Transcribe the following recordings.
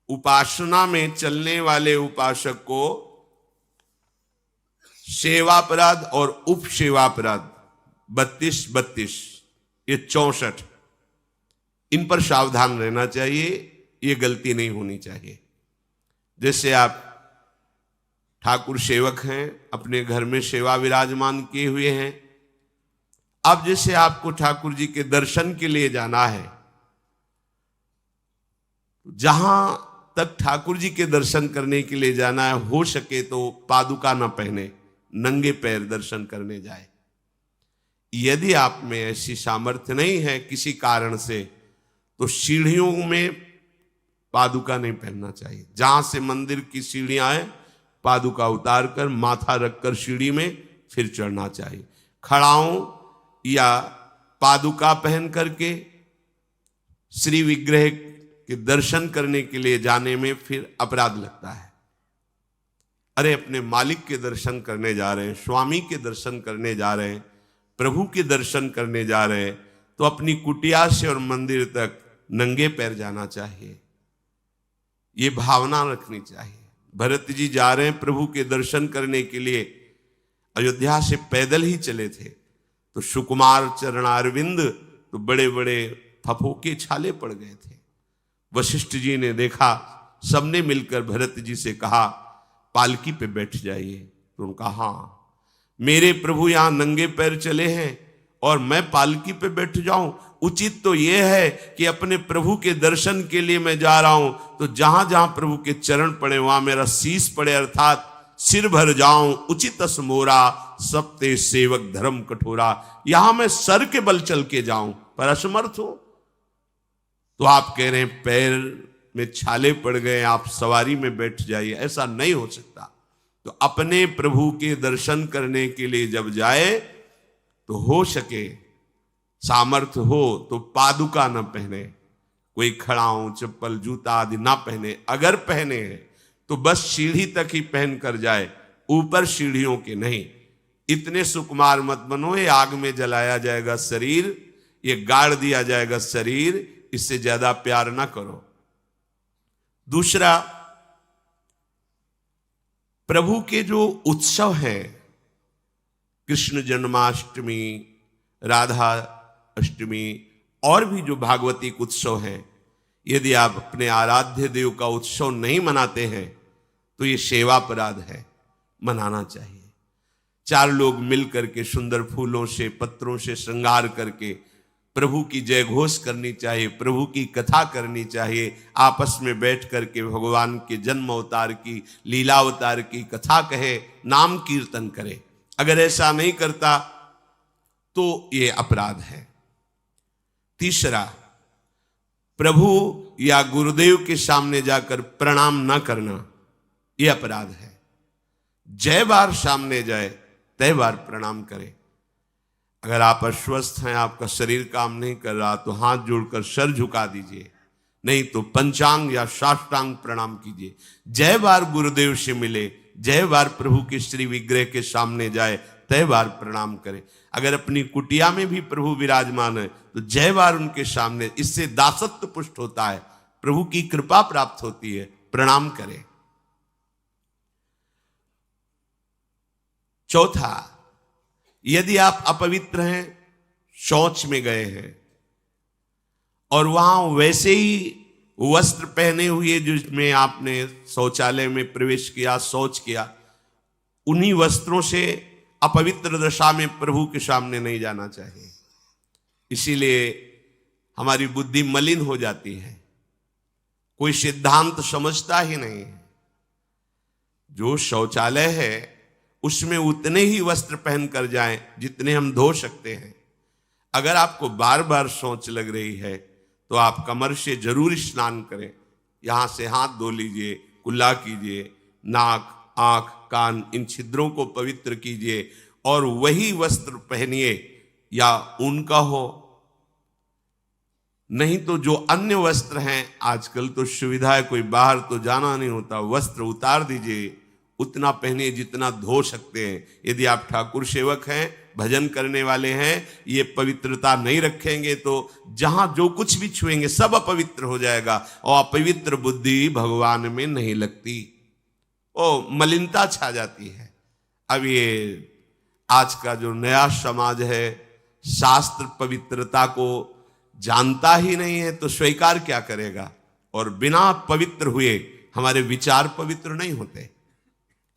उपासना में चलने वाले उपासक को सेवापराध और उपसेवापराध 32 ये 64, इन पर सावधान रहना चाहिए। ये गलती नहीं होनी चाहिए। जैसे आप ठाकुर सेवक हैं, अपने घर में सेवा विराजमान किए हुए हैं। अब जैसे आपको ठाकुर जी के दर्शन के लिए जाना है, जहां तक ठाकुर जी के दर्शन करने के लिए जाना है, हो सके तो पादुका न पहने, नंगे पैर दर्शन करने जाए। यदि आप में ऐसी सामर्थ्य नहीं है किसी कारण से, तो सीढ़ियों में पादुका नहीं पहनना चाहिए। जहां से मंदिर की सीढ़ियां हैं, पादुका उतार कर माथा रखकर सीढ़ी में फिर चढ़ना चाहिए। खड़ाओं या पादुका पहन करके श्री विग्रह के दर्शन करने के लिए जाने में फिर अपराध लगता है। अरे अपने मालिक के दर्शन करने जा रहे हैं, स्वामी के दर्शन करने जा रहे हैं, प्रभु के दर्शन करने जा रहे हैं, तो अपनी कुटिया से और मंदिर तक नंगे पैर जाना चाहिए। ये भावना रखनी चाहिए। भरत जी जा रहे हैं प्रभु के दर्शन करने के लिए, अयोध्या से पैदल ही चले थे, तो सुकुमार चरणारविंद तो बड़े बड़े फफोके छाले पड़ गए थे। वशिष्ठ जी ने देखा, सबने मिलकर भरत जी से कहा पालकी पे बैठ जाइए। तो उन्होंने कहा हाँ, मेरे प्रभु यहां नंगे पैर चले हैं और मैं पालकी पे बैठ जाऊं? उचित तो यह है कि अपने प्रभु के दर्शन के लिए मैं जा रहा हूं, तो जहां जहां प्रभु के चरण पड़े वहां मेरा शीश पड़े, अर्थात सिर भर जाऊं। उचित मोरा सबते सेवक धर्म कठोरा। यहां मैं सर के बल चल के जाऊं पर असमर्थ हूं। तो आप कह रहे हैं पैर में छाले पड़ गए, आप सवारी में बैठ जाइए। ऐसा नहीं हो सकता। तो अपने प्रभु के दर्शन करने के लिए जब जाए, तो हो सके सामर्थ्य हो तो पादुका न पहने, कोई खड़ाऊं चप्पल जूता आदि ना पहने। अगर पहने हैं तो बस सीढ़ी तक ही पहन कर जाए, ऊपर सीढ़ियों के नहीं। इतने सुकुमार मत बनो, ये आग में जलाया जाएगा शरीर, ये गाड़ दिया जाएगा शरीर, इससे ज्यादा प्यार ना करो। दूसरा, प्रभु के जो उत्सव हैं, कृष्ण जन्माष्टमी, राधा अष्टमी और भी जो भागवतिक उत्सव हैं, यदि आप अपने आराध्य देव का उत्सव नहीं मनाते हैं तो ये सेवापराध है, मनाना चाहिए। 4 लोग मिल करके सुंदर फूलों से पत्रों से श्रृंगार करके प्रभु की जय घोष करनी चाहिए, प्रभु की कथा करनी चाहिए। आपस में बैठ करके भगवान के जन्म अवतार की, लीला अवतार की कथा कहे, नाम कीर्तन करे। अगर ऐसा नहीं करता तो ये अपराध है। तीसरा, प्रभु या गुरुदेव के सामने जाकर प्रणाम न करना, यह अपराध है। जय बार सामने जाए तय बार प्रणाम करें। अगर आप अस्वस्थ हैं, आपका शरीर काम नहीं कर रहा, तो हाथ जोड़कर सर झुका दीजिए, नहीं तो पंचांग या साष्टांग प्रणाम कीजिए। जय बार गुरुदेव से मिले, जय बार प्रभु के श्री विग्रह के सामने जाए, तय बार प्रणाम करें। अगर अपनी कुटिया में भी प्रभु विराजमान है तो जय बार उनके सामने, इससे दासत्व पुष्ट होता है, प्रभु की कृपा प्राप्त होती है, प्रणाम करें। चौथा, यदि आप अपवित्र हैं, शौच में गए हैं और वहां वैसे ही वस्त्र पहने हुए जिसमें आपने शौचालय में प्रवेश किया, शौच किया, उन्हीं वस्त्रों से अपवित्र दशा में प्रभु के सामने नहीं जाना चाहिए। इसीलिए हमारी बुद्धि मलिन हो जाती है, कोई सिद्धांत समझता ही नहीं है। जो शौचालय है उसमें उतने ही वस्त्र पहन कर जाएं जितने हम धो सकते हैं। अगर आपको बार बार शौच लग रही है तो आप कमर से जरूर स्नान करें, यहां से हाथ धो लीजिए, कुल्ला कीजिए, नाक आंख कान इन छिद्रों को पवित्र कीजिए और वही वस्त्र पहनिए, या उनका हो, नहीं तो जो अन्य वस्त्र हैं, आजकल तो सुविधा है, कोई बाहर तो जाना नहीं होता, वस्त्र उतार दीजिए, उतना पहनिए जितना धो सकते हैं। यदि आप ठाकुर सेवक हैं, भजन करने वाले हैं, ये पवित्रता नहीं रखेंगे तो जहां जो कुछ भी छुएंगे सब अपवित्र हो जाएगा, और अपवित्र बुद्धि भगवान में नहीं लगती, ओ मलिनता छा जाती है। अब ये आज का जो नया समाज है, शास्त्र पवित्रता को जानता ही नहीं है तो स्वीकार क्या करेगा, और बिना पवित्र हुए हमारे विचार पवित्र नहीं होते।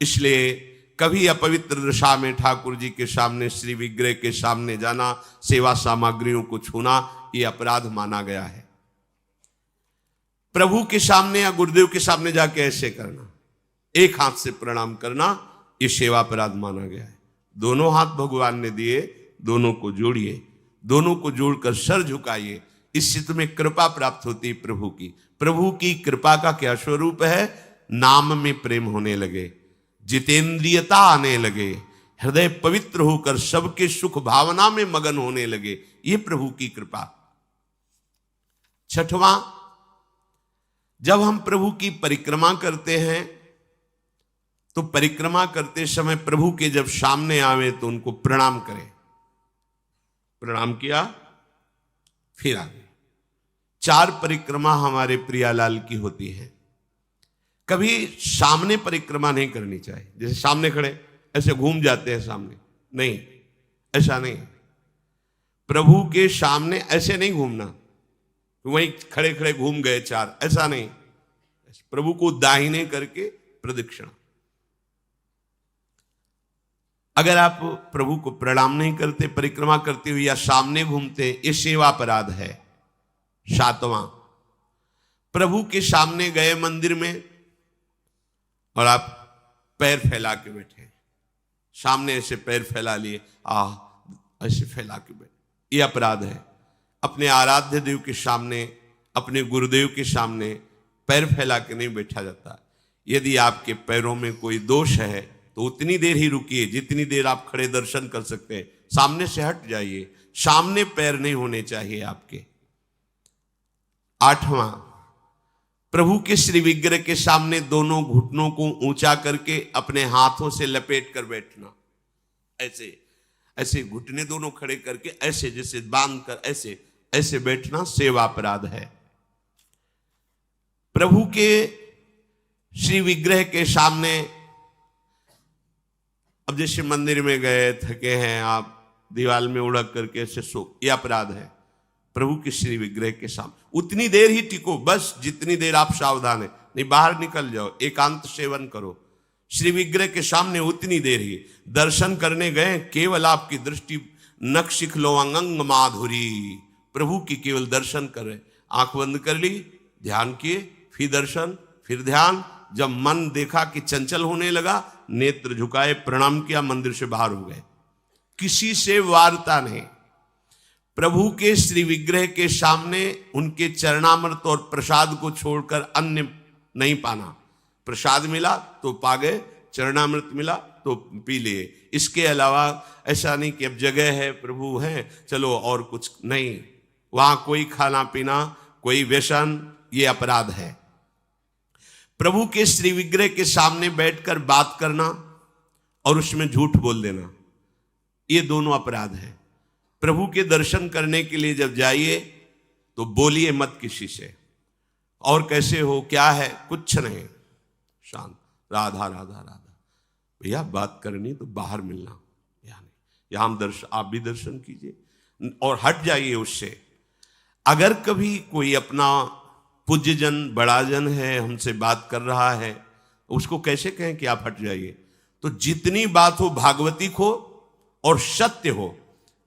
इसलिए कभी अपवित्र दशा में ठाकुर जी के सामने, श्री विग्रह के सामने जाना, सेवा सामग्रियों को छूना, ये अपराध माना गया है। प्रभु के सामने या गुरुदेव के सामने जाके ऐसे करना, एक हाथ से प्रणाम करना, ये सेवा अपराध माना गया है। दोनों हाथ भगवान ने दिए, दोनों को जोड़िए, दोनों को जोड़कर सर झुकाइए, इससे तुम्हें कृपा प्राप्त होती है प्रभु की। प्रभु की कृपा का क्या स्वरूप है? नाम में प्रेम होने लगे, जितेंद्रियता आने लगे, हृदय पवित्र होकर सबके सुख भावना में मगन होने लगे, ये प्रभु की कृपा। छठवां, जब हम प्रभु की परिक्रमा करते हैं तो परिक्रमा करते समय प्रभु के जब सामने आवे तो उनको प्रणाम करें। प्रणाम किया, फिर आगे। 4 परिक्रमा हमारे प्रियालाल की होती है। कभी सामने परिक्रमा नहीं करनी चाहिए, जैसे सामने खड़े ऐसे घूम जाते हैं सामने, नहीं, ऐसा नहीं। प्रभु के सामने ऐसे नहीं घूमना, वहीं खड़े खड़े घूम गए 4, ऐसा नहीं। प्रभु को दाहिने करके प्रदक्षिणा। अगर आप प्रभु को प्रणाम नहीं करते, परिक्रमा करते हुए या सामने घूमते, ये सेवा अपराध है। 7वां, प्रभु के सामने गए मंदिर में और आप पैर फैला के बैठे, सामने ऐसे पैर फैला लिए, ऐसे फैला के बैठे, ये अपराध है। अपने आराध्य देव के सामने, अपने गुरुदेव के सामने पैर फैला के नहीं बैठा जाता। यदि आपके पैरों में कोई दोष है तो उतनी देर ही रुकिए जितनी देर आप खड़े दर्शन कर सकते हैं, सामने से हट जाइए, सामने पैर नहीं होने चाहिए आपके। 8वां, प्रभु के श्री विग्रह के सामने दोनों घुटनों को ऊंचा करके अपने हाथों से लपेट कर बैठना, ऐसे ऐसे घुटने दोनों खड़े करके ऐसे जैसे बांध कर ऐसे ऐसे बैठना सेवा अपराध है। प्रभु के श्री विग्रह के सामने, अब जैसे मंदिर में गए, थके हैं आप, दीवार में उड़क करके ऐसे सो, यह अपराध है। प्रभु के श्री विग्रह के सामने उतनी देर ही टिको, बस जितनी देर आप सावधान है, नहीं बाहर निकल जाओ, एकांत सेवन करो। श्री विग्रह के सामने उतनी देर ही। दर्शन करने गए, केवल आपकी दृष्टि नख शिखलो अंग माधुरी, प्रभु की केवल दर्शन कर रहे, आंख बंद कर ली, ध्यान किए, फिर दर्शन, फिर ध्यान। जब मन देखा कि चंचल होने लगा, नेत्र झुकाए, प्रणाम किया, मंदिर से बाहर हो गए। किसी से वार्ता नहीं। प्रभु के श्री विग्रह के सामने उनके चरणामृत और प्रसाद को छोड़कर अन्य नहीं पाना। प्रसाद मिला तो पा गए, चरणामृत मिला तो पी लिए। इसके अलावा ऐसा नहीं कि अब जगह है, प्रभु है, चलो और कुछ नहीं। वहां कोई खाना पीना, कोई व्यसन, ये अपराध है। प्रभु के श्री विग्रह के सामने बैठकर बात करना और उसमें झूठ बोल देना, ये दोनों अपराध है। प्रभु के दर्शन करने के लिए जब जाइए तो बोलिए मत किसी से, और कैसे हो, क्या है, कुछ नहीं, शांत, राधा राधा राधा। भैया बात करनी तो बाहर मिलना, यहाँ दर्शन, आप भी दर्शन कीजिए और हट जाइए उससे। अगर कभी कोई अपना पूज्यजन, बड़ा जन है, हमसे बात कर रहा है, उसको कैसे कहें कि आप हट जाइए? तो जितनी बात हो भागवतिक हो और सत्य हो,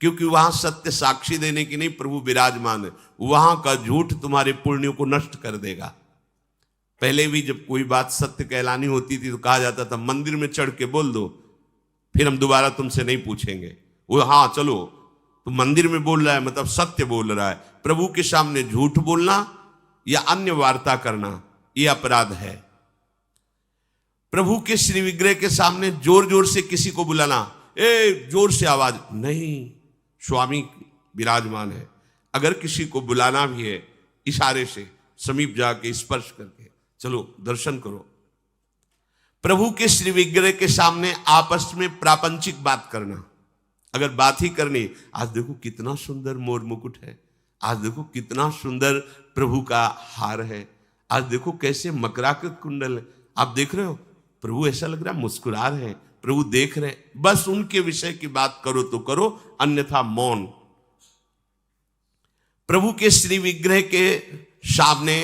क्योंकि वहां सत्य साक्षी देने की नहीं, प्रभु विराजमान है। वहां का झूठ तुम्हारे पुण्यों को नष्ट कर देगा। पहले भी जब कोई बात सत्य कहलानी होती थी तो कहा जाता था मंदिर में चढ़ के बोल दो, फिर हम दोबारा तुमसे नहीं पूछेंगे। वो हाँ चलो, तो मंदिर में बोल रहा है मतलब सत्य बोल रहा है। प्रभु के सामने झूठ बोलना या अन्य वार्ता करना, यह अपराध है। प्रभु के श्री विग्रह के सामने जोर जोर से किसी को बुलाना, ए जोर से आवाज नहीं, स्वामी विराजमान है। अगर किसी को बुलाना भी है, इशारे से समीप जाके स्पर्श करके चलो दर्शन करो। प्रभु के श्री विग्रह के सामने आपस में प्रापंचिक बात करना, अगर बात ही करनी, आज देखो कितना सुंदर मोर मुकुट है, आज देखो कितना सुंदर प्रभु का हार है, आज देखो कैसे मकराकृत कुंडल है, आप देख रहे हो, प्रभु ऐसा लग रहा है मुस्कुरा रहे हैं, प्रभु देख रहे हैं। बस उनके विषय की बात करो तो करो, अन्यथा मौन। प्रभु के श्री विग्रह के सामने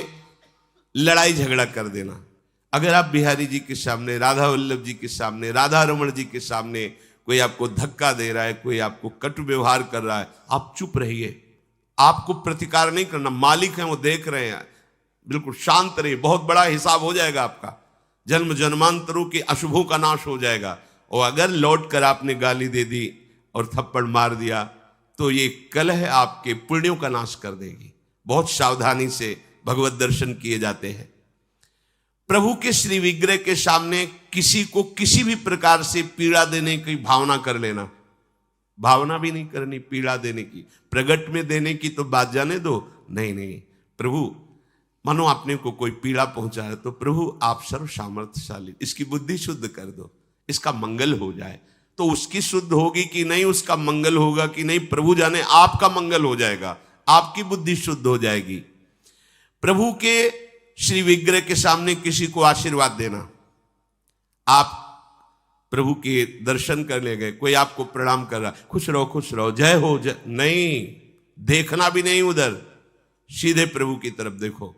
लड़ाई झगड़ा कर देना। अगर आप बिहारी जी के सामने, राधा वल्लभ जी के सामने, राधा रमण जी के सामने कोई आपको धक्का दे रहा है, कोई आपको कटु व्यवहार कर रहा है, आप चुप रहिए, आपको प्रतिकार नहीं करना। मालिक हैं, वो देख रहे हैं, बिल्कुल शांत रहिए, बहुत बड़ा हिसाब हो जाएगा आपका, जन्म जन्मांतरों के अशुभों का नाश हो जाएगा। और अगर लौट कर आपने गाली दे दी और थप्पड़ मार दिया तो ये कलह आपके पुण्यों का नाश कर देगी। बहुत सावधानी से भगवत दर्शन किए जाते हैं। प्रभु के श्री विग्रह के सामने किसी को किसी भी प्रकार से पीड़ा देने की भावना कर लेना, भावना भी नहीं करनी पीड़ा देने की, प्रगट में देने की तो बात जाने दो। नहीं नहीं, प्रभु मानो आपने को कोई पीड़ा पहुंचा है तो प्रभु आप सर्व सामर्थ्यशाली, इसकी बुद्धि शुद्ध कर दो, इसका मंगल हो जाए। तो उसकी शुद्ध होगी कि नहीं, उसका मंगल होगा कि नहीं, प्रभु जाने, आपका मंगल हो जाएगा, आपकी बुद्धि शुद्ध हो जाएगी। प्रभु के श्री विग्रह के सामने किसी को आशीर्वाद देना। आप प्रभु के दर्शन करने गए, कोई आपको प्रणाम कर रहा, खुश रहो, जय हो जय, नहीं, देखना भी नहीं उधर, सीधे प्रभु की तरफ देखो।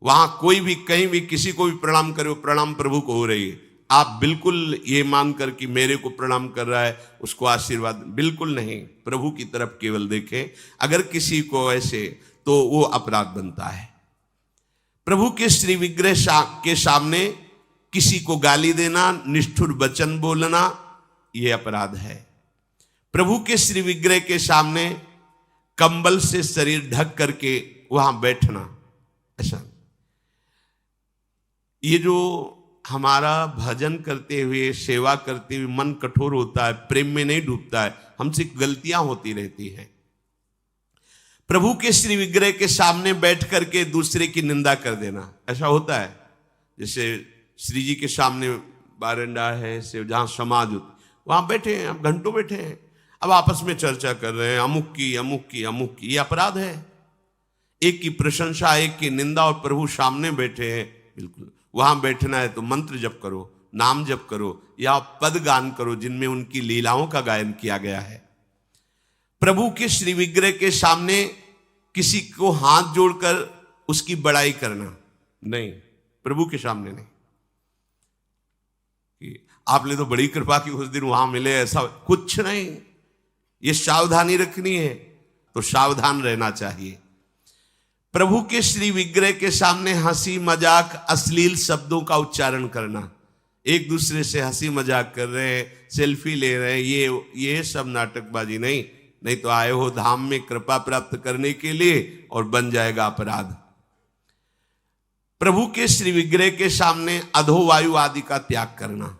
वहां कोई भी कहीं भी किसी को भी प्रणाम करे, प्रणाम प्रभु को हो रही है। आप बिल्कुल ये मानकर कि मेरे को प्रणाम कर रहा है उसको आशीर्वाद, बिल्कुल नहीं, प्रभु की तरफ केवल देखें। अगर किसी को ऐसे तो वो अपराध बनता है। प्रभु के श्री विग्रह के सामने किसी को गाली देना, निष्ठुर वचन बोलना, यह अपराध है। प्रभु के श्री विग्रह के सामने कंबल से शरीर ढक करके वहां बैठना, ऐसा। ये जो हमारा भजन करते हुए, सेवा करते हुए मन कठोर होता है, प्रेम में नहीं डूबता है, हमसे गलतियां होती रहती हैं। प्रभु के श्री विग्रह के सामने बैठ करके दूसरे की निंदा कर देना, ऐसा होता है। जैसे श्री जी के सामने बारंडा है, से जहां समाज होती, वहां बैठे हैं, अब घंटों बैठे हैं, अब आपस में चर्चा कर रहे हैं, अमुक की, ये अपराध है। एक की प्रशंसा, एक की निंदा, और प्रभु सामने बैठे हैं। बिल्कुल वहां बैठना है तो मंत्र जप करो, नाम जप करो, या पद गान करो जिनमें उनकी लीलाओं का गायन किया गया है। प्रभु के श्री विग्रह के सामने किसी को हाथ जोड़कर उसकी बड़ाई करना नहीं, प्रभु के सामने नहीं। आपने तो बड़ी कृपा की, उस दिन वहां मिले, ऐसा कुछ नहीं। ये सावधानी रखनी है तो सावधान रहना चाहिए। प्रभु के श्री विग्रह के सामने हंसी मजाक, अश्लील शब्दों का उच्चारण करना, एक दूसरे से हंसी मजाक कर रहे हैं, सेल्फी ले रहे हैं, ये सब नाटकबाजी नहीं तो आए हो धाम में कृपा प्राप्त करने के लिए और बन जाएगा अपराध। प्रभु के श्री विग्रह के सामने अधोवायु आदि का त्याग करना,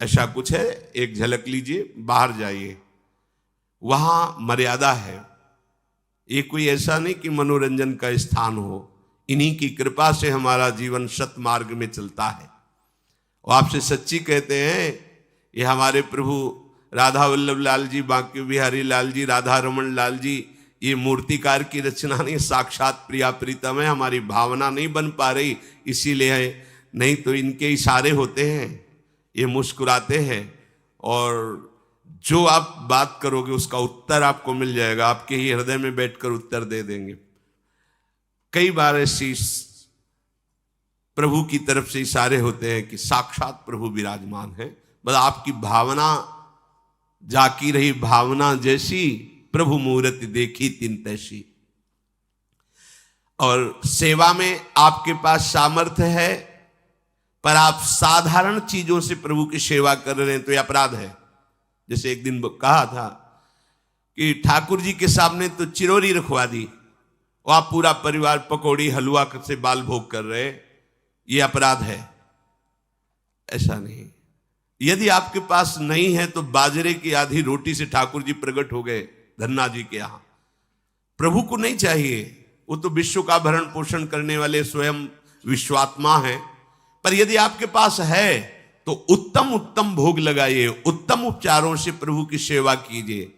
ऐसा कुछ है, एक झलक लीजिए, बाहर जाइए, वहां मर्यादा है। ये कोई ऐसा नहीं कि मनोरंजन का स्थान हो, इन्हीं की कृपा से हमारा जीवन सत मार्ग में चलता है। और आपसे सच्ची कहते हैं, ये हमारे प्रभु राधा वल्लभ लाल जी, बांके बिहारी लाल जी, राधा रमण लाल जी, ये मूर्तिकार की रचना नहीं, साक्षात प्रिया प्रीतम है। हमारी भावना नहीं बन पा रही इसीलिए है, नहीं तो इनके इशारे होते हैं, ये मुस्कुराते हैं और जो आप बात करोगे उसका उत्तर आपको मिल जाएगा, आपके ही हृदय में बैठकर उत्तर दे देंगे। कई बार ऐसी प्रभु की तरफ से इशारे होते हैं कि साक्षात प्रभु विराजमान है, बस आपकी भावना जाकी रही, भावना जैसी प्रभु मूर्ति देखी तिन तैसी। और सेवा में आपके पास सामर्थ्य है पर आप साधारण चीजों से प्रभु की सेवा कर रहे हैं तो यह अपराध है। जैसे एक दिन कहा था कि ठाकुर जी के सामने तो चिरौरी रखवा दी और आप पूरा परिवार पकौड़ी हलवा से बाल भोग कर रहे, ये अपराध है। ऐसा नहीं, यदि आपके पास नहीं है तो बाजरे की आधी रोटी से ठाकुर जी प्रकट हो गए धन्ना जी के यहां। प्रभु को नहीं चाहिए, वो तो विश्व का भरण पोषण करने वाले स्वयं विश्वात्मा हैं। पर यदि आपके पास है तो उत्तम उत्तम भोग लगाइए, उत्तम उपचारों से प्रभु की सेवा कीजिए।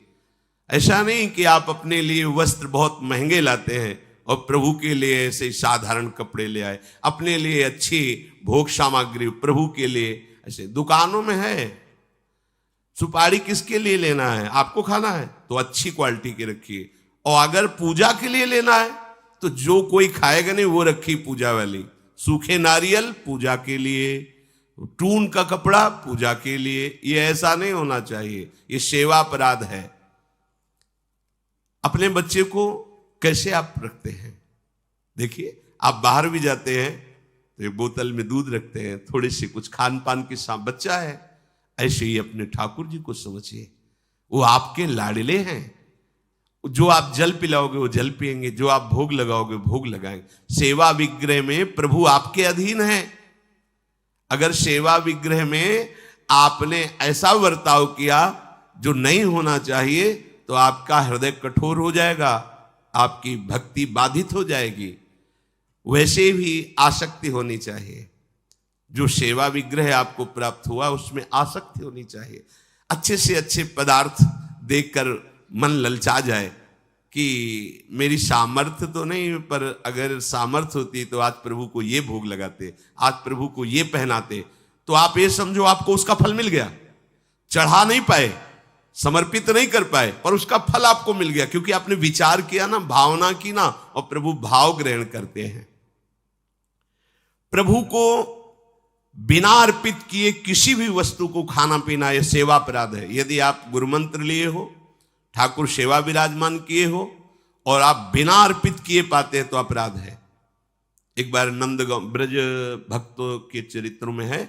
ऐसा नहीं कि आप अपने लिए वस्त्र बहुत महंगे लाते हैं और प्रभु के लिए ऐसे साधारण कपड़े ले आए, अपने लिए अच्छी भोग सामग्री प्रभु के लिए। ऐसे दुकानों में है, सुपारी किसके लिए लेना है? आपको खाना है तो अच्छी क्वालिटी की रखिए, और अगर पूजा के लिए लेना है तो जो कोई खाएगा नहीं वो रखी पूजा वाली। सूखे नारियल पूजा के लिए, टून का कपड़ा पूजा के लिए, ये ऐसा नहीं होना चाहिए, ये सेवा अपराध है। अपने बच्चे को कैसे आप रखते हैं? देखिए, आप बाहर भी जाते हैं तो एक बोतल में दूध रखते हैं, थोड़ी सी कुछ खान पान के साथ, बच्चा है। ऐसे ही अपने ठाकुर जी को समझिए, वो आपके लाडले हैं। जो आप जल पिलाओगे वो जल पिएंगे, जो आप भोग लगाओगे भोग लगाएंगे। सेवा विग्रह में प्रभु आपके अधीन है। अगर सेवा विग्रह में आपने ऐसा बर्ताव किया जो नहीं होना चाहिए तो आपका हृदय कठोर हो जाएगा, आपकी भक्ति बाधित हो जाएगी। वैसे भी आसक्ति होनी चाहिए। जो सेवा विग्रह आपको प्राप्त हुआ उसमें आसक्ति होनी चाहिए। अच्छे से अच्छे पदार्थ देखकर मन ललचा जाए कि मेरी सामर्थ्य तो नहीं, पर अगर सामर्थ्य होती तो आज प्रभु को ये भोग लगाते, आज प्रभु को ये पहनाते, तो आप ये समझो आपको उसका फल मिल गया। चढ़ा नहीं पाए, समर्पित नहीं कर पाए, पर उसका फल आपको मिल गया, क्योंकि आपने विचार किया ना, भावना की ना, और प्रभु भाव ग्रहण करते हैं। प्रभु को बिना अर्पित किए किसी भी वस्तु को खाना पीना यह सेवा अपराध है। यदि आप गुरु मंत्र लिए हो, ठाकुर सेवा विराजमान किए हो और आप बिना अर्पित किए पाते हैं तो अपराध है। एक बार नंदगांव ब्रज भक्तों के चरित्र में है,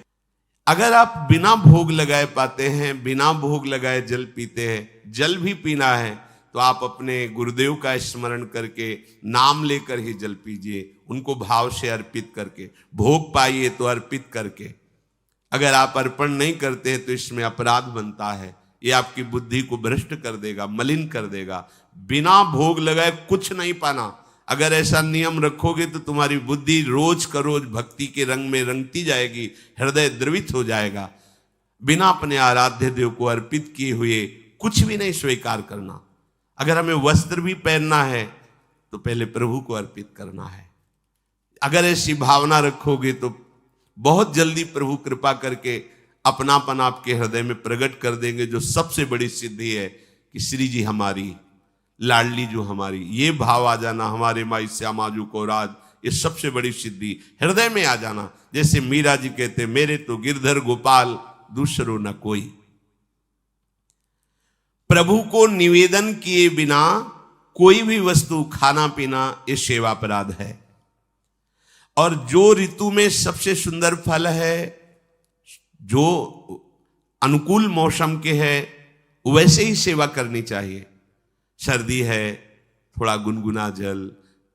अगर आप बिना भोग लगाए पाते हैं, बिना भोग लगाए जल पीते हैं, जल भी पीना है तो आप अपने गुरुदेव का स्मरण करके नाम लेकर ही जल पीजिए, उनको भाव से अर्पित करके। भोग पाइए तो अर्पित करके। अगर आप अर्पण नहीं करते हैं तो इसमें अपराध बनता है। ये आपकी बुद्धि को भ्रष्ट कर देगा, मलिन कर देगा। बिना भोग लगाए कुछ नहीं पाना। अगर ऐसा नियम रखोगे तो तुम्हारी बुद्धि रोज का रोज भक्ति के रंग में रंगती जाएगी, हृदय द्रवित हो जाएगा। बिना अपने आराध्य देव को अर्पित किए हुए कुछ भी नहीं स्वीकार करना। अगर हमें वस्त्र भी पहनना है तो पहले प्रभु को अर्पित करना है। अगर ऐसी भावना रखोगे तो बहुत जल्दी प्रभु कृपा करके अपनापन आपके हृदय में प्रकट कर देंगे। जो सबसे बड़ी सिद्धि है कि श्री जी हमारी, लाडली जो हमारी, ये भाव आ जाना, हमारे माई श्यामाजू को राज, ये सबसे बड़ी सिद्धि हृदय में आ जाना। जैसे मीरा जी कहते, मेरे तो गिरधर गोपाल दूसरो न कोई। प्रभु को निवेदन किए बिना कोई भी वस्तु खाना पीना ये सेवा अपराध है। और जो ऋतु में सबसे सुंदर फल है, जो अनुकूल मौसम के है, वैसे ही सेवा करनी चाहिए। सर्दी है, थोड़ा गुनगुना जल,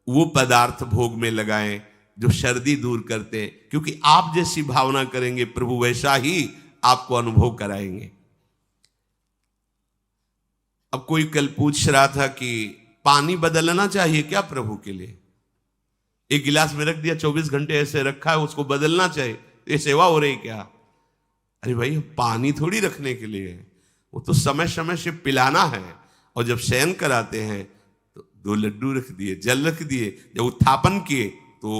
वो पदार्थ भोग में लगाएं जो सर्दी दूर करते, क्योंकि आप जैसी भावना करेंगे प्रभु वैसा ही आपको अनुभव कराएंगे। अब कोई कल पूछ रहा था कि पानी बदलना चाहिए क्या प्रभु के लिए? एक गिलास में रख दिया, 24 घंटे ऐसे रखा है, उसको बदलना चाहिए, ये सेवा हो रही क्या? अरे भाई, पानी थोड़ी रखने के लिए, वो तो समय समय से पिलाना है। और जब शयन कराते हैं तो 2 लड्डू रख दिए, जल रख दिए। जब उत्थापन किए तो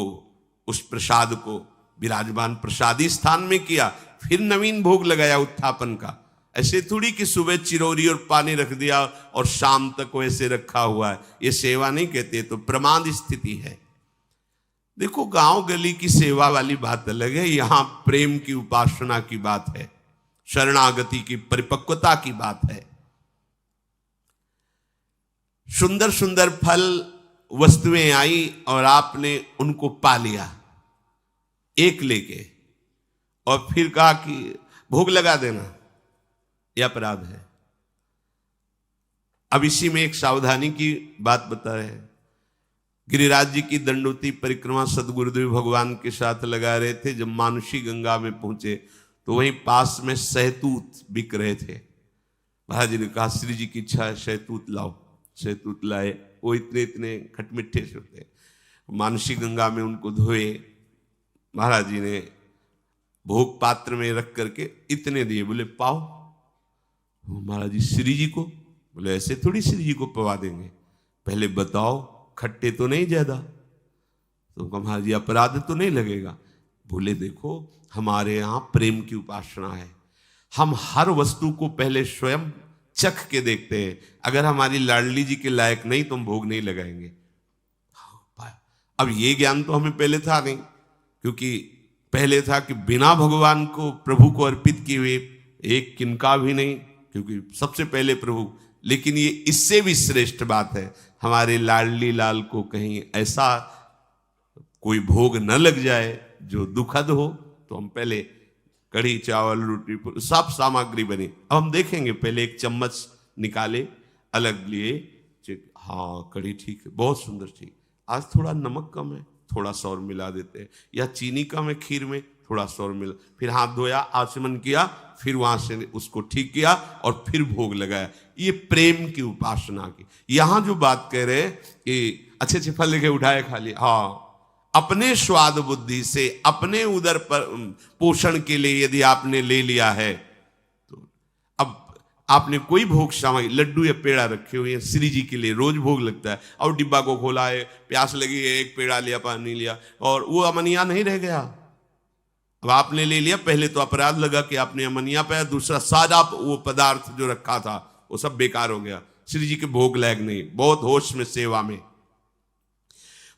उस प्रसाद को विराजमान प्रसादी स्थान में किया, फिर नवीन भोग लगाया उत्थापन का। ऐसे थोड़ी कि सुबह चिरौरी और पानी रख दिया और शाम तक वैसे रखा हुआ है, ये सेवा नहीं कहते, तो प्रमाद स्थिति है। देखो, गांव गली की सेवा वाली बात अलग है, यहां प्रेम की उपासना की बात है, शरणागति की परिपक्वता की बात है। सुंदर सुंदर फल वस्तुएं आई और आपने उनको पा लिया एक लेके, और फिर कहा कि भोग लगा देना, यह अपराध है। अब इसी में एक सावधानी की बात बता रहे हैं। गिरिराज जी की दंडोती परिक्रमा सदगुरुदेव भगवान के साथ लगा रहे थे। जब मानुषी गंगा में पहुंचे तो वहीं पास में सहतूत बिक रहे थे। महाराज जी ने कहा, श्री जी की इच्छा है, सहतूत लाओ। सहतूत लाए, वो इतने इतने खटमिठे से होते। मानुषी गंगा में उनको धोए। महाराज जी ने भोग पात्र में रख करके इतने दिए, बोले पाओ। महाराज जी श्री जी को, बोले ऐसे थोड़ी श्री जी को पवा देंगे, पहले बताओ खट्टे तो नहीं ज्यादा। तो महाराज जी अपराध तो नहीं लगेगा। बोले देखो हमारे यहाँ प्रेम की उपासना है, हम हर वस्तु को पहले स्वयं चख के देखते हैं, अगर हमारी लाडली जी के लायक नहीं तो हम भोग नहीं लगाएंगे। अब ये ज्ञान तो हमें पहले था नहीं, क्योंकि पहले था कि बिना भगवान को प्रभु को अर्पित किए हुए एक किनका भी नहीं, क्योंकि सबसे पहले प्रभु। लेकिन ये इससे भी श्रेष्ठ बात है, हमारे लाडली लाल को कहीं ऐसा कोई भोग न लग जाए जो दुखद हो, तो हम पहले कढ़ी चावल रोटी सब सामग्री बनी। अब हम देखेंगे, पहले एक चम्मच निकाले अलग लिए, हाँ कढ़ी ठीक है, बहुत सुंदर, ठीक, आज थोड़ा नमक कम है, थोड़ा सा और मिला देते हैं, या चीनी कम है खीर में, थोड़ा सा और मिला, फिर हाथ धोया, आचमन किया, फिर वहां से उसको ठीक किया और फिर भोग लगाया। ये प्रेम की उपासना की। यहां जो बात कह रहे कि अच्छे अच्छे फल लेके उठाए खा लिया, हाँ अपने स्वाद बुद्धि से अपने उदर पर पोषण के लिए यदि आपने ले लिया है, तो अब आपने कोई भोग सामग्री, लड्डू या पेड़ा रखे हुए हैं श्री जी के लिए, रोज भोग लगता है, और डिब्बा को खोला है, प्यास लगी है, एक पेड़ा लिया, पानी लिया, और वो अमनिया नहीं रह गया। अब आपने ले लिया, पहले तो अपराध लगा कि आपने अमनिया पाया, दूसरा सादा वो पदार्थ जो रखा था वो सब बेकार हो गया, श्री जी के भोग लायक नहीं। बहुत होश में सेवा में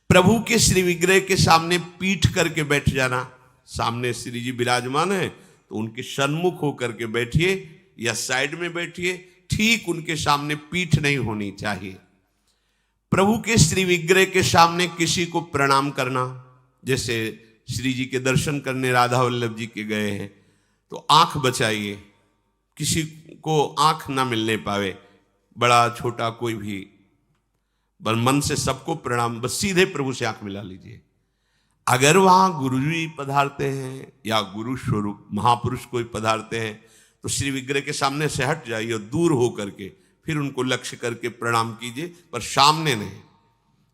प्रभु के श्री विग्रह के सामने पीठ करके बैठ जाना। सामने श्री जी विराजमान है तो उनके सन्मुख होकर के बैठिए या साइड में बैठिए, ठीक उनके सामने पीठ नहीं होनी चाहिए। प्रभु के श्री विग्रह के सामने किसी को प्रणाम करना, जैसे श्री जी के दर्शन करने राधा वल्लभ जी के गए हैं तो आंख बचाइए, किसी को आंख ना मिलने पावे, बड़ा छोटा कोई भी, बस मन से सबको प्रणाम, बस सीधे प्रभु से आंख मिला लीजिए। अगर वहां गुरु जी पधारते हैं या गुरु स्वरूप महापुरुष कोई पधारते हैं तो श्री विग्रह के सामने से हट जाइए और दूर हो करके फिर उनको लक्ष्य करके प्रणाम कीजिए, पर सामने नहीं।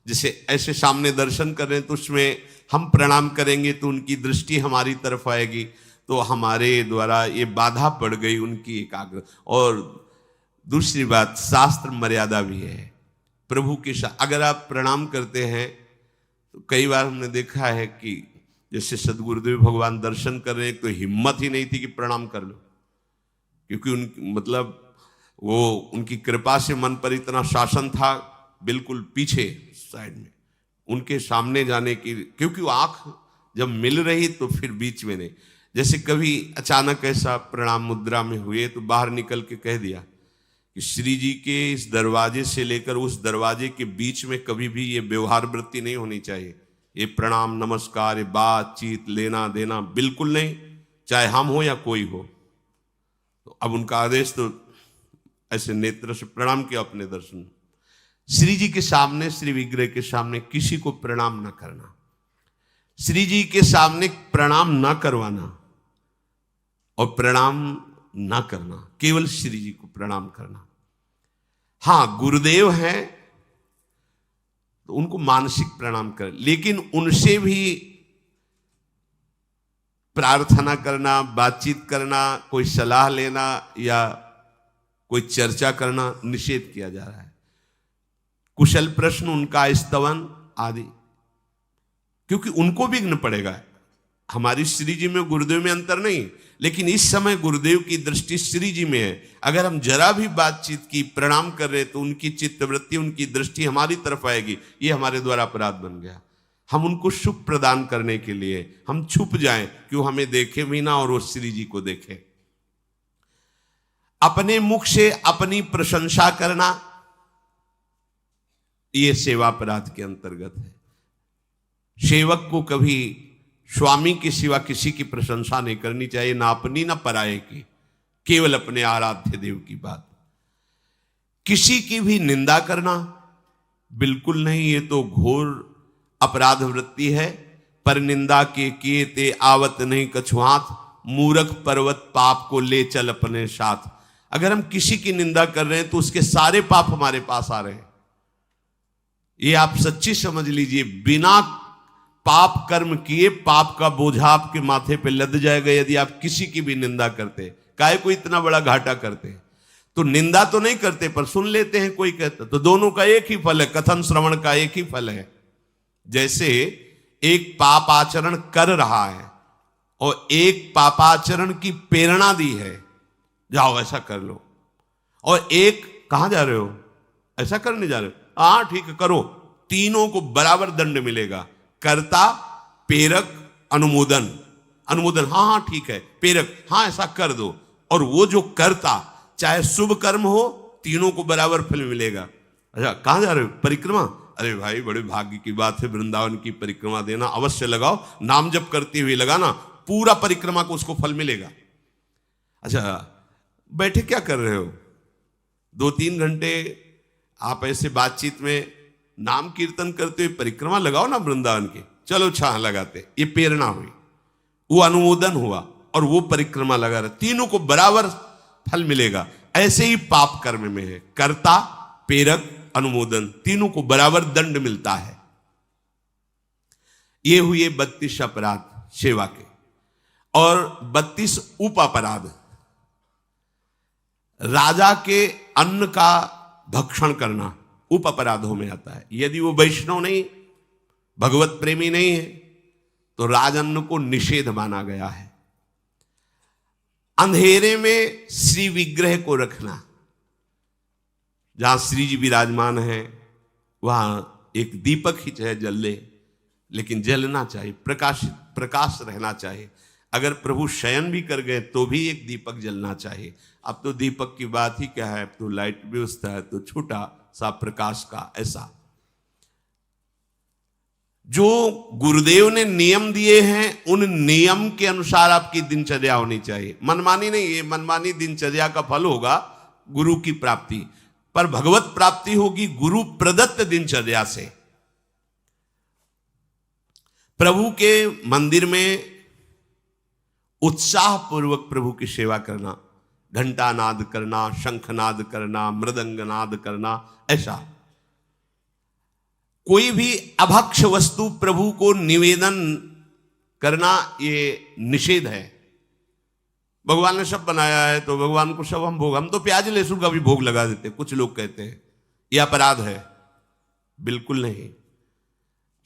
जैसे ऐसे सामने दर्शन कर रहे हैं तो उसमें हम प्रणाम करेंगे तो उनकी दृष्टि हमारी तरफ आएगी, तो हमारे द्वारा ये बाधा पड़ गई उनकी एकाग्र। और दूसरी बात, शास्त्र मर्यादा भी है प्रभु के साथ। अगर आप प्रणाम करते हैं तो कई बार हमने देखा है कि जैसे सदगुरुदेव भगवान दर्शन कर रहे हैं तो हिम्मत ही नहीं थी कि प्रणाम कर लो, क्योंकि उन मतलब वो उनकी कृपा से मन पर इतना शासन था, बिल्कुल पीछे साइड में उनके सामने जाने की, क्योंकि वो आंख जब मिल रही तो फिर बीच में नहीं। जैसे कभी अचानक ऐसा प्रणाम मुद्रा में हुए तो बाहर निकल के कह दिया कि श्री जी के इस दरवाजे से लेकर उस दरवाजे के बीच में कभी भी ये व्यवहार वृत्ति नहीं होनी चाहिए, ये प्रणाम नमस्कार, ये बातचीत लेना देना बिल्कुल नहीं, चाहे हम हो या कोई हो। तो अब उनका आदेश, तो ऐसे नेत्र से प्रणाम किया अपने दर्शन। श्री जी के सामने, श्री विग्रह के सामने किसी को प्रणाम न करना, श्री जी के सामने प्रणाम न करवाना और प्रणाम न करना, केवल श्री जी को प्रणाम करना। हाँ गुरुदेव हैं तो उनको मानसिक प्रणाम कर, लेकिन उनसे भी प्रार्थना करना, बातचीत करना, कोई सलाह लेना या कोई चर्चा करना निषेध किया जा रहा है। कुशल प्रश्न, उनका स्तवन आदि, क्योंकि उनको विघ्न पड़ेगा। हमारी श्री जी में गुरुदेव में अंतर नहीं, लेकिन इस समय गुरुदेव की दृष्टि श्री जी में है। अगर हम जरा भी बातचीत की, प्रणाम कर रहे तो उनकी चित्तवृत्ति, उनकी दृष्टि हमारी तरफ आएगी, ये हमारे द्वारा अपराध बन गया। हम उनको सुख प्रदान करने के लिए हम छुप जाएं कि वो हमें देखे भी ना और वो श्री जी को देखे। अपने मुख से अपनी प्रशंसा करना ये सेवा अपराध के अंतर्गत है। सेवक को कभी स्वामी के सिवा किसी की प्रशंसा नहीं करनी चाहिए, ना अपनी ना पराये की, केवल अपने आराध्य देव की बात। किसी की भी निंदा करना बिल्कुल नहीं, ये तो घोर अपराध वृत्ति है। पर निंदा के किए ते आवत नहीं कछुआत, मूर्ख पर्वत पाप को ले चल अपने साथ। अगर हम किसी की निंदा कर रहे हैं तो उसके सारे पाप हमारे पास आ रहे हैं, ये आप सच्ची समझ लीजिए। बिना पाप कर्म किए, पाप का बोझा आपके माथे पे लद जाएगा यदि आप किसी की भी निंदा करते। काहे को इतना बड़ा घाटा करते? तो निंदा तो नहीं करते पर सुन लेते हैं, कोई कहता तो दोनों का एक ही फल है, कथन श्रवण का एक ही फल है। जैसे एक पाप आचरण कर रहा है और एक पापाचरण की प्रेरणा दी है, जाओ ऐसा कर लो, और एक कहां जा रहे हो, ऐसा करने जा रहे हो, हाँ ठीक है करो, तीनों को बराबर दंड मिलेगा। कर्ता, प्रेरक, अनुमोदन। अनुमोदन हाँ हाँ ठीक है, प्रेरक हाँ ऐसा कर दो, और वो जो कर्ता चाहे शुभ कर्म हो, तीनों को बराबर फल मिलेगा। अच्छा कहां जा रहे हो, परिक्रमा, अरे भाई बड़े भाग्य की बात है, वृंदावन की परिक्रमा देना, अवश्य लगाओ, नाम जप करते हुए लगाना, पूरा परिक्रमा को उसको फल मिलेगा। अच्छा बैठे क्या कर रहे हो, 2-3 घंटे आप ऐसे बातचीत में नाम कीर्तन करते हुए परिक्रमा लगाओ ना वृंदावन के, चलो छाह लगाते, ये प्रेरणा हुई, वो अनुमोदन हुआ, और वो परिक्रमा लगा रहे, तीनों को बराबर फल मिलेगा। ऐसे ही पाप कर्म में है, कर्ता, प्रेरक, अनुमोदन, तीनों को बराबर दंड मिलता है। ये हुए 32 अपराध सेवा के, और 32 उप अपराध। राजा के अन्न का भक्षण करना उप अपराधों में आता है। यदि वो वैष्णव नहीं, भगवत प्रेमी नहीं है, तो राजअन्न को निषेध माना गया है। अंधेरे में श्री विग्रह को रखना, जहां श्री जी विराजमान है वहां एक दीपक ही चाहे जल ले, लेकिन जलना चाहिए, प्रकाश रहना चाहिए। अगर प्रभु शयन भी कर गए तो भी एक दीपक जलना चाहिए। अब तो दीपक की बात ही क्या है, अब तो लाइट व्यवस्था है, तो छोटा सा प्रकाश का ऐसा। जो गुरुदेव ने नियम दिए हैं उन नियम के अनुसार आपकी दिनचर्या होनी चाहिए। मनमानी नहीं, ये मनमानी दिनचर्या का फल होगा गुरु की प्राप्ति, पर भगवत प्राप्ति होगी गुरु प्रदत्त दिनचर्या से। प्रभु के मंदिर में उत्साह पूर्वक प्रभु की सेवा करना, घंटा नाद करना, शंखनाद करना, मृदंग नाद करना, ऐसा। कोई भी अभक्ष वस्तु प्रभु को निवेदन करना ये निषेध है। भगवान ने सब बनाया है तो भगवान को सब हम तो प्याज लहसुन का भी भोग लगा देते, कुछ लोग कहते हैं यह अपराध है। बिल्कुल नहीं,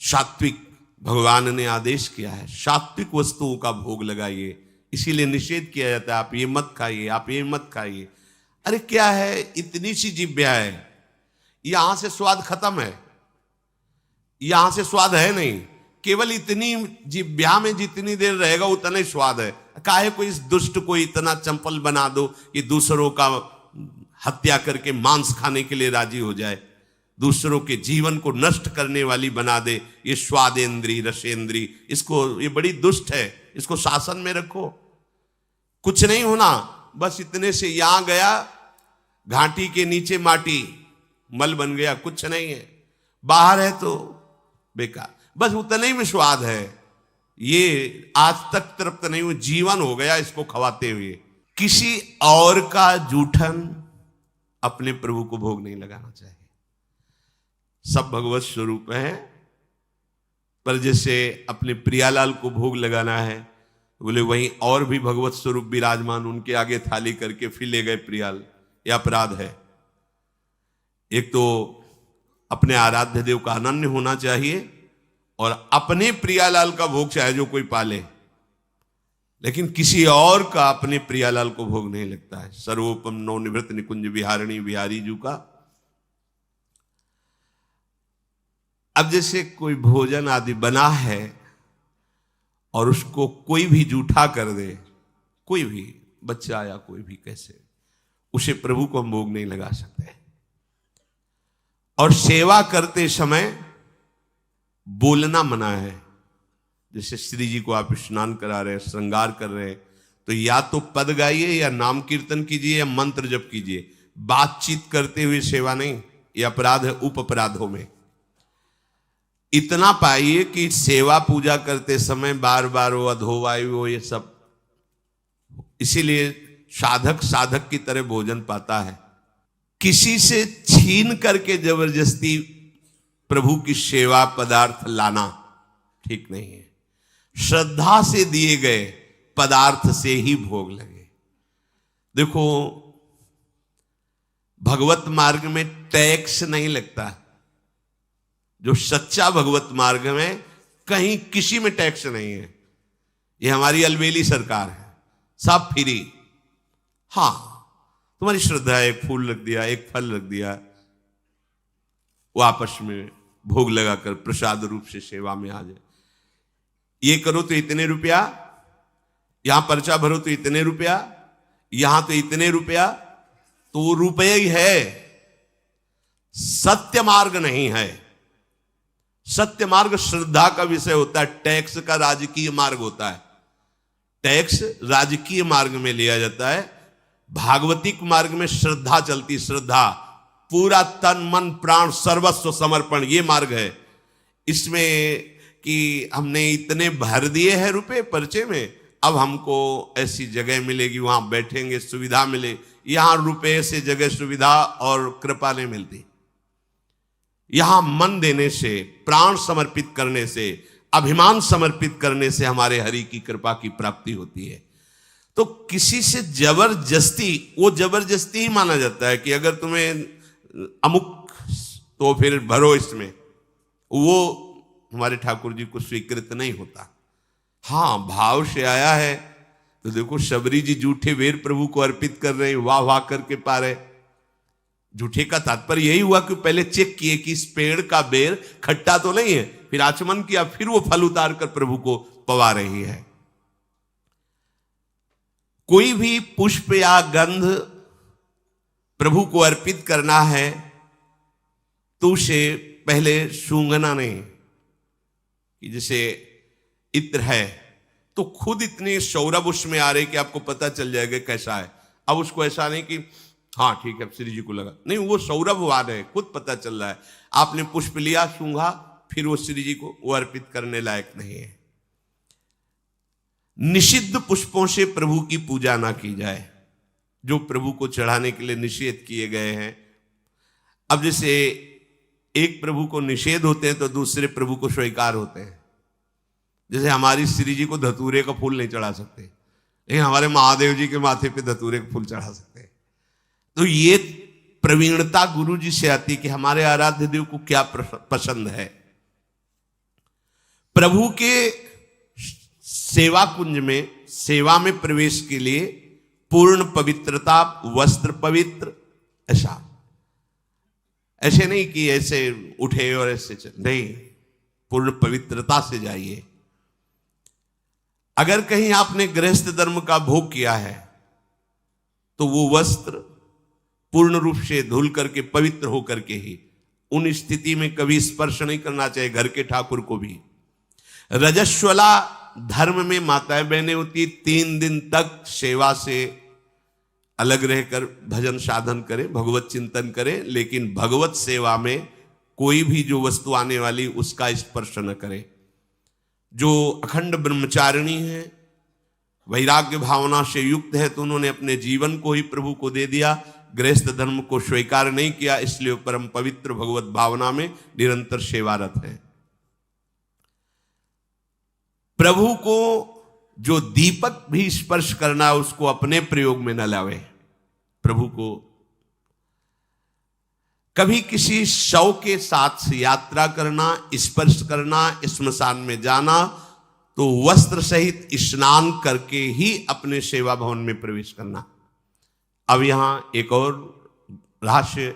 सात्विक भगवान ने आदेश किया है, सात्विक वस्तुओं का भोग लगाइए, इसीलिए निषेध किया जाता है आप ये मत खाइए, आप ये मत खाइए। अरे क्या है, इतनी सी जिभ्या है, यहां से स्वाद खत्म है, यहां से स्वाद है नहीं, केवल इतनी जिभ्या में जितनी देर रहेगा उतना ही स्वाद है। काहे को इस दुष्ट को इतना चंपल बना दो कि दूसरों का हत्या करके मांस खाने के लिए राजी हो जाए, दूसरों के जीवन को नष्ट करने वाली बना दे। ये स्वादेंद्री, रसेंद्री, इसको, ये बड़ी दुष्ट है, इसको शासन में रखो। कुछ नहीं होना, बस इतने से यहां गया, घाटी के नीचे माटी मल बन गया, कुछ नहीं है, बाहर है तो बेकार, बस उतने ही में स्वाद है। ये आज तक तृप्त नहीं हुआ, जीवन हो गया इसको खवाते हुए। किसी और का जूठन अपने प्रभु को भोग नहीं लगाना चाहिए। सब भगवत स्वरूप है, पर जैसे अपने प्रियालाल को भोग लगाना है, बोले वहीं और भी भगवत स्वरूप विराजमान, उनके आगे थाली करके फिर ले गए प्रियाल, यह अपराध है। एक तो अपने आराध्य देव का अनन्य होना चाहिए, और अपने प्रियालाल का भोग चाहे जो कोई पाले, लेकिन किसी और का अपने प्रियालाल को भोग नहीं लगता है। सर्वोपम नवनिवृत्त निकुंज विहारिणी बिहारी जू का। अब जैसे कोई भोजन आदि बना है और उसको कोई भी जूठा कर दे, कोई भी बच्चा या कोई भी, कैसे उसे प्रभु को हम भोग नहीं लगा सकते। और सेवा करते समय बोलना मना है। जैसे श्री जी को आप स्नान करा रहे हैं, श्रृंगार कर रहे हैं, तो या तो पद गाइए या नाम कीर्तन कीजिए या मंत्र जप कीजिए। बातचीत करते हुए सेवा नहीं, यह अपराध है उप अपराधों में। इतना पाइए कि सेवा पूजा करते समय बार बार वो अधोवायु हो, ये सब, इसीलिए साधक की तरह भोजन पाता है। किसी से छीन करके जबरदस्ती प्रभु की सेवा पदार्थ लाना, ठीक नहीं है। श्रद्धा से दिए गए पदार्थ से ही भोग लगे। देखो, भगवत मार्ग में टैक्स नहीं लगता। जो सच्चा भगवत मार्ग में कहीं किसी में टैक्स नहीं है। ये हमारी अलबेली सरकार है, सब फ्री। हां, तुम्हारी श्रद्धा है, एक फूल रख दिया, एक फल रख दिया, वो आपस में भोग लगाकर प्रसाद रूप से सेवा में आ जाए। ये करो तो इतने रुपया, यहां पर्चा भरो तो इतने रुपया, यहां तो इतने रुपया, तो वो रुपये ही है, सत्य मार्ग नहीं है। सत्य मार्ग श्रद्धा का विषय होता है, टैक्स का राजकीय मार्ग होता है। टैक्स राजकीय मार्ग में लिया जाता है। भागवतिक मार्ग में श्रद्धा चलती, श्रद्धा, पूरा तन मन प्राण सर्वस्व समर्पण, ये मार्ग है। इसमें कि हमने इतने भर दिए हैं रुपए पर्चे में, अब हमको ऐसी जगह मिलेगी, वहां बैठेंगे, सुविधा मिले। यहां रुपए से जगह सुविधा और कृपा नहीं मिलती। यहां मन देने से, प्राण समर्पित करने से, अभिमान समर्पित करने से हमारे हरि की कृपा की प्राप्ति होती है। तो किसी से जबरदस्ती, वो जबरदस्ती ही माना जाता है कि अगर तुम्हें अमुक तो फिर भरो इसमें, वो हमारे ठाकुर जी को स्वीकृत नहीं होता। हां, भाव से आया है तो देखो, शबरी जी जूठे बेर प्रभु को अर्पित कर रहे हैं, वाह वाह करके पा रहे। जूठे का तात्पर्य यही हुआ कि पहले चेक किए कि इस पेड़ का बेर खट्टा तो नहीं है, फिर आचमन किया, फिर वो फल उतार कर प्रभु को पवा रही है। कोई भी पुष्प या गंध प्रभु को अर्पित करना है तो उसे पहले सूंघना नहीं। कि जैसे इत्र है तो खुद इतने सौरभ उसमें आ रहे कि आपको पता चल जाएगा कैसा है। अब उसको ऐसा नहीं कि हाँ ठीक है श्री जी को लगा, नहीं, वो सौरभ आ रहे, खुद पता चल रहा है। आपने पुष्प लिया, सूंघा, फिर वो श्री जी को वो अर्पित करने लायक नहीं है। निषिद्ध पुष्पों से प्रभु की पूजा ना की जाए, जो प्रभु को चढ़ाने के लिए निषेध किए गए हैं। अब जैसे एक प्रभु को निषेध होते हैं तो दूसरे प्रभु को स्वीकार होते हैं। जैसे हमारी श्री जी को धतूरे का फूल नहीं चढ़ा सकते, लेकिन हमारे महादेव जी के माथे पे धतूरे का फूल चढ़ा सकते हैं। तो ये प्रवीणता गुरु जी से आती कि हमारे आराध्य देव को क्या पसंद है। प्रभु के सेवा कुंज में, सेवा में प्रवेश के लिए पूर्ण पवित्रता, वस्त्र पवित्र, ऐसे नहीं कि ऐसे उठे और ऐसे नहीं, पूर्ण पवित्रता से जाइए। अगर कहीं आपने गृहस्थ धर्म का भोग किया है तो वो वस्त्र पूर्ण रूप से धुल करके पवित्र होकर के ही, उन स्थिति में कभी स्पर्श नहीं करना चाहिए घर के ठाकुर को भी। रजस्वला धर्म में माताएं बहनें होती 3 दिन तक सेवा से अलग रहकर भजन साधन करें, भगवत चिंतन करें, लेकिन भगवत सेवा में कोई भी जो वस्तु आने वाली उसका स्पर्श न करें। जो अखंड ब्रह्मचारिणी है, वैराग्य भावना से युक्त है, तो उन्होंने अपने जीवन को ही प्रभु को दे दिया, गृहस्थ धर्म को स्वीकार नहीं किया, इसलिए परम पवित्र भगवत भावना में निरंतर सेवारत है। प्रभु को जो दीपक भी स्पर्श करना है उसको अपने प्रयोग में न लावे। प्रभु को कभी किसी शव के साथ यात्रा करना, स्पर्श करना, श्मशान में जाना, तो वस्त्र सहित स्नान करके ही अपने सेवा भवन में प्रवेश करना। अब यहां एक और रहस्य,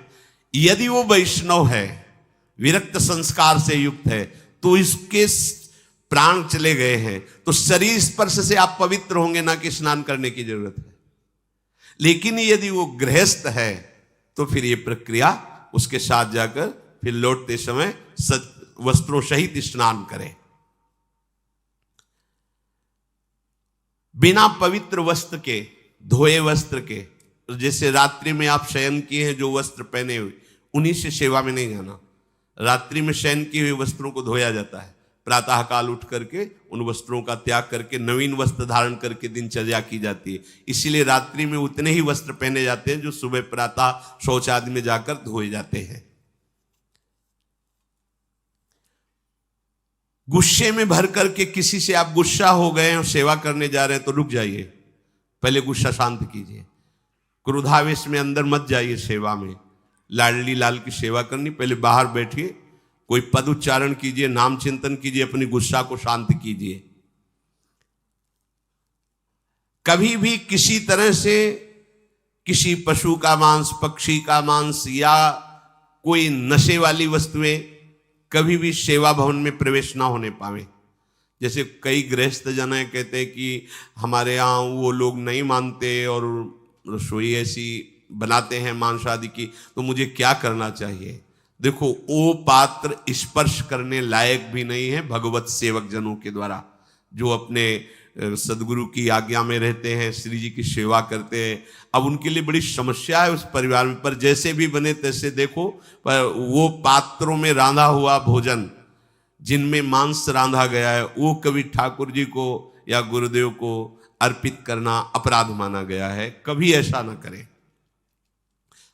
यदि वो वैष्णव है, विरक्त संस्कार से युक्त है, तो इसके प्राण चले गए हैं, तो शरीर स्पर्श से आप पवित्र होंगे, ना कि स्नान करने की जरूरत है। लेकिन यदि वो गृहस्थ है तो फिर ये प्रक्रिया उसके साथ जाकर फिर लौटते समय वस्त्रों सहित स्नान करें। बिना पवित्र वस्त्र के, धोए वस्त्र के, जैसे रात्रि में आप शयन किए हैं, जो वस्त्र पहने हुए उन्हीं से सेवा में नहीं जाना। रात्रि में शयन किए हुए वस्त्रों को धोया जाता है, प्रातः काल उठ करके उन वस्त्रों का त्याग करके नवीन वस्त्र धारण करके दिनचर्या की जाती है। इसीलिए रात्रि में उतने ही वस्त्र पहने जाते हैं जो सुबह प्रातः शौच आदि में जाकर धोए जाते हैं। गुस्से में भर करके किसी से आप गुस्सा हो गए और सेवा करने जा रहे हैं तो रुक जाइए, पहले गुस्सा शांत कीजिए। क्रोधावेश में अंदर मत जाइए सेवा में। लाडली लाल की सेवा करनी, पहले बाहर बैठिए, कोई पद उच्चारण कीजिए, नाम चिंतन कीजिए, अपनी गुस्सा को शांत कीजिए। कभी भी किसी तरह से किसी पशु का मांस, पक्षी का मांस या कोई नशे वाली वस्तुएं कभी भी सेवा भवन में प्रवेश ना होने पावे। जैसे कई गृहस्थ जन कहते हैं कि हमारे यहाँ वो लोग नहीं मानते और रसोई ऐसी बनाते हैं मांस आदि की, तो मुझे क्या करना चाहिए? देखो, वो पात्र स्पर्श करने लायक भी नहीं है भगवत सेवक जनों के द्वारा, जो अपने सदगुरु की आज्ञा में रहते हैं, श्री जी की सेवा करते हैं। अब उनके लिए बड़ी समस्या है उस परिवार में, पर जैसे भी बने तैसे देखो, पर वो पात्रों में रांधा हुआ भोजन जिनमें मांस रांधा गया है वो कभी ठाकुर जी को या गुरुदेव को अर्पित करना अपराध माना गया है। कभी ऐसा ना करें।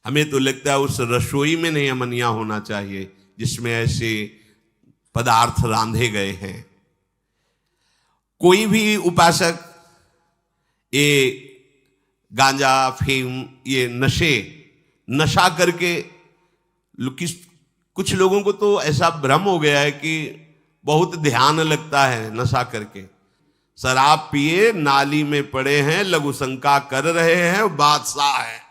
हमें तो लगता है उस रसोई में नहीं अमनिया होना चाहिए जिसमें ऐसे पदार्थ रांधे गए हैं। कोई भी उपासक ये गांजा, फीम, ये नशा करके, कुछ लोगों को तो ऐसा भ्रम हो गया है कि बहुत ध्यान लगता है नशा करके। शराब पिए नाली में पड़े हैं, लघु शंका कर रहे हैं, बादशाह है।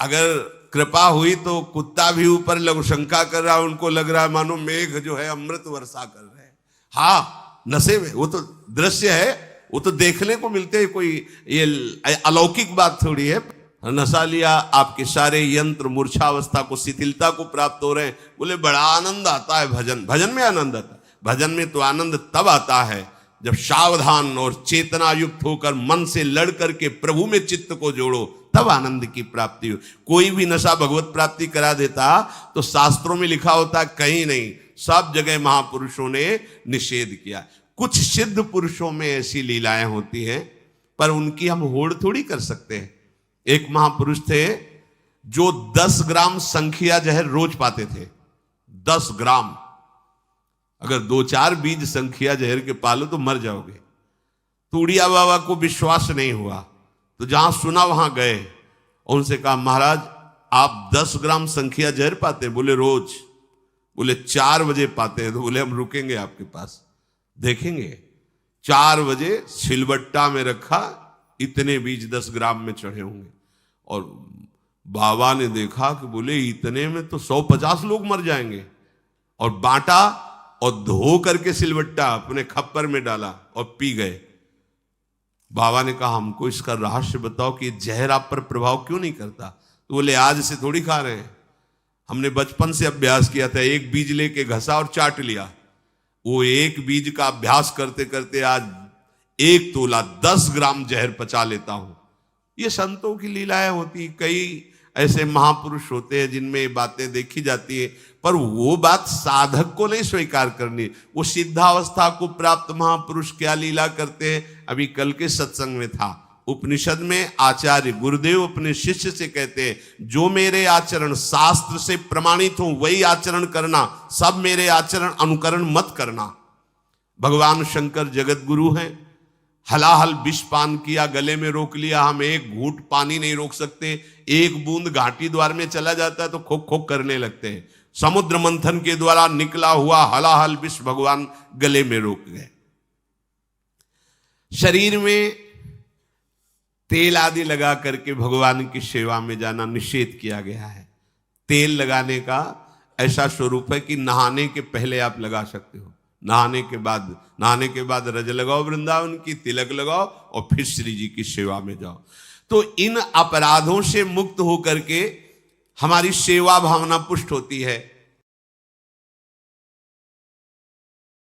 अगर कृपा हुई तो कुत्ता भी ऊपर लघु शंका कर रहा है, उनको लग रहा है मानो मेघ जो है अमृत वर्षा कर रहे हैं। हाँ, नशे में, वो तो दृश्य है, वो तो देखने को मिलते हैं, कोई ये अलौकिक बात थोड़ी है। नशा लिया, आपके सारे यंत्र मूर्छावस्था को, शिथिलता को प्राप्त हो रहे हैं। बोले बड़ा आनंद आता है भजन में आनंद आता है। भजन में तो आनंद तब आता है जब सावधान और चेतना युक्त होकर मन से लड़ करके प्रभु में चित्त को जोड़ो, तब आनंद की प्राप्ति हो। कोई भी नशा भगवत प्राप्ति करा देता तो शास्त्रों में लिखा होता कहीं नहीं, सब जगह महापुरुषों ने निषेध किया। कुछ सिद्ध पुरुषों में ऐसी लीलाएं होती हैं, पर उनकी हम होड़ थोड़ी कर सकते हैं। एक महापुरुष थे जो 10 ग्राम संखिया जहर रोज पाते थे। 10 ग्राम, अगर 2-4 बीज संखिया जहर के पालो तो मर जाओगे। तो उड़िया बाबा को विश्वास नहीं हुआ, तो जहां सुना वहां गए और उनसे कहा, महाराज आप 10 ग्राम संखिया जहर पाते हैं? बोले रोज। बोले 4 बजे पाते हैं? तो बोले हम रुकेंगे आपके पास, देखेंगे। 4 बजे सिलबट्टा में रखा, इतने बीज 10 ग्राम में चढ़े होंगे। और बाबा ने देखा कि बोले इतने में तो 150 लोग मर जाएंगे। और बांटा और धो करके सिलबट्टा अपने खप्पर में डाला और पी गए। बाबा ने कहा, हमको इसका रहस्य बताओ कि जहर आप पर प्रभाव क्यों नहीं करता? तो बोले आज से थोड़ी खा रहे हैं, हमने बचपन से अभ्यास किया था। एक बीज लेके घसा और चाट लिया। वो एक बीज का अभ्यास करते करते आज 1 तोला 10 ग्राम जहर पचा लेता हूं। ये संतों की लीलाएं होती। कई ऐसे महापुरुष होते हैं जिनमें बातें देखी जाती है, पर वो बात साधक को नहीं स्वीकार करनी। वो सिद्धावस्था को प्राप्त महापुरुष क्या लीला करते हैं। अभी कल के सत्संग में था, उपनिषद में आचार्य गुरुदेव अपने शिष्य से कहते हैं, जो मेरे आचरण शास्त्र से प्रमाणित हो वही आचरण करना, सब मेरे आचरण अनुकरण मत करना। भगवान शंकर जगत गुरु हैं। हलाहल विष पान किया, गले में रोक लिया, हम एक घूंट पानी नहीं रोक सकते। एक बूंद घाटी द्वार में चला जाता है तो खोक खोक करने लगते हैं। समुद्र मंथन के द्वारा निकला हुआ हलाहल विष भगवान गले में रोक गए। शरीर में तेल आदि लगा करके भगवान की सेवा में जाना निषेध किया गया है। तेल लगाने का ऐसा स्वरूप है कि नहाने के पहले आप लगा सकते हो, नहाने के बाद रज लगाओ वृंदावन की, तिलक लगाओ और फिर श्री जी की सेवा में जाओ। तो इन अपराधों से मुक्त होकर के हमारी सेवा भावना पुष्ट होती है।